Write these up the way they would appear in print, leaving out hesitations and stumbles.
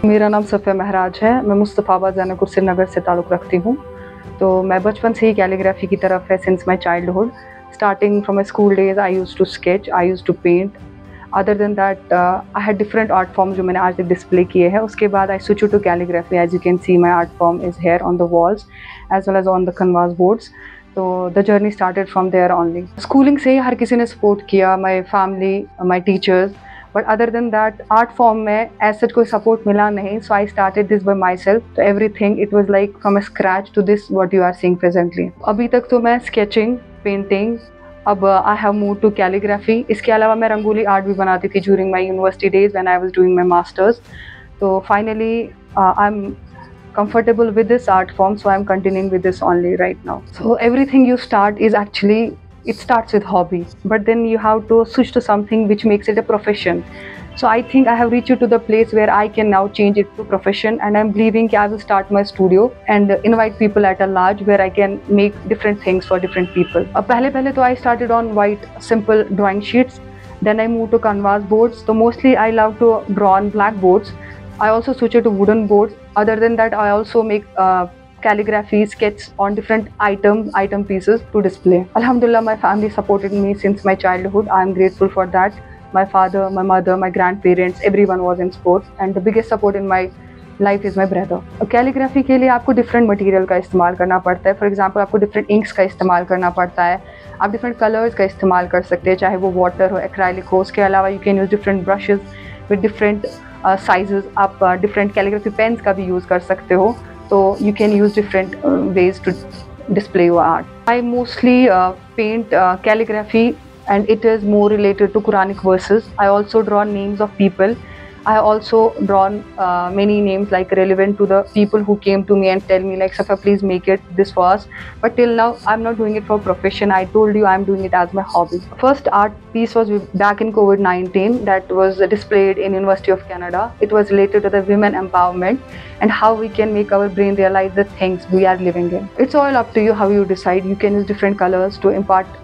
मेरा नाम सफ़िया महराज है। मैं मुस्तफ़ाबाद ज़ैनपुर श्रीनगर से ताल्लुक़ रखती हूँ। तो मैं बचपन से ही कैलीग्राफी की तरफ है since my childhood. Starting from my school days I use to sketch, I use to paint. Other than that I had different art form जो मैंने आज तक डिस्प्ले किए हैं। उसके बाद I switch to calligraphy. As you can see my art form is here on the walls as well as on the canvas boards. तो the journey started from there only. Schooling से ही हर किसी ने support किया, my family, my teachers. But other than that art form में ऐसा such कोई support मिला नहीं, so I started this by myself. तो everything it was like from scratch to this what you are seeing presently. अभी तक तो मैं स्केचिंग, पेंटिंग, अब I have move to calligraphy. इसके अलावा मैं रंगोली आर्ट भी बनाती थी during my university days when I was doing my masters. तो finally I am comfortable with this art form, so I'm continuing with this only right now. So everything you start is actually, it starts with hobby, but then you have to switch to something which makes it a profession. So I think I have reached to the place where I can now change it to profession, and I'm believing I will start my studio and invite people at a large where I can make different things for different people. पहले तो I started on white simple drawing sheets, then I moved to canvas boards. So mostly I love to draw on blackboards. I also switch to wooden boards. Other than that, I also make calligraphy sketches on different item pieces to display. Alhamdulillah, my family supported me since my childhood. I am grateful for that. My father, my mother, my grandparents, everyone was in sports, and the biggest support in my life is my brother. Calligraphy के लिए आपको different material का इस्तेमाल करना पड़ता है। For example आपको different inks का इस्तेमाल करना पड़ता है। आप डिफरेंट कलर्स का इस्तेमाल कर सकते हैं, चाहे वो वाटर हो, एक्राइलिक हो। उसके अलावा you can use different brushes with different sizes. आप डिफरेंट कैलीग्राफी पेन्स का भी यूज़ कर सकते हो। तो you can use different ways to display your art. I mostly paint calligraphy, and it is more related to Quranic verses. I also draw names of people. I also drawn many names like relevant to the people who came to me and tell me like, Safa, please make it this for us. But till now I'm not doing it for profession. I told you I'm doing it as my hobby. First art piece was back in COVID-19 that was displayed in University of Canada. It was related to the women empowerment and how we can make our brain realize the things we are living in. It's all up to you how you decide. You can use different colors to impart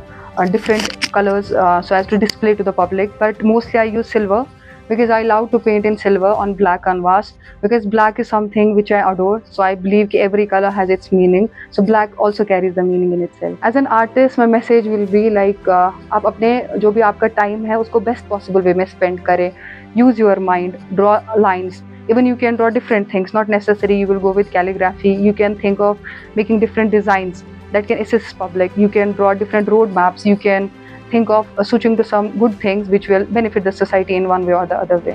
different colors so as to display to the public, but mostly I use silver because I love to paint in silver on black canvas, because black is something which I adore. So I believe that every color has its meaning, so black also carries the meaning in itself. As an artist, my message will be like आप अपने जो भी आपका time है उसको best possible way में spend करें. Use your mind, draw lines. Even you can draw different things, not necessary you will go with calligraphy. You can think of making different designs that can assist public. You can draw different road maps. You can think of switching to some good things which will benefit the society in one way or the other way.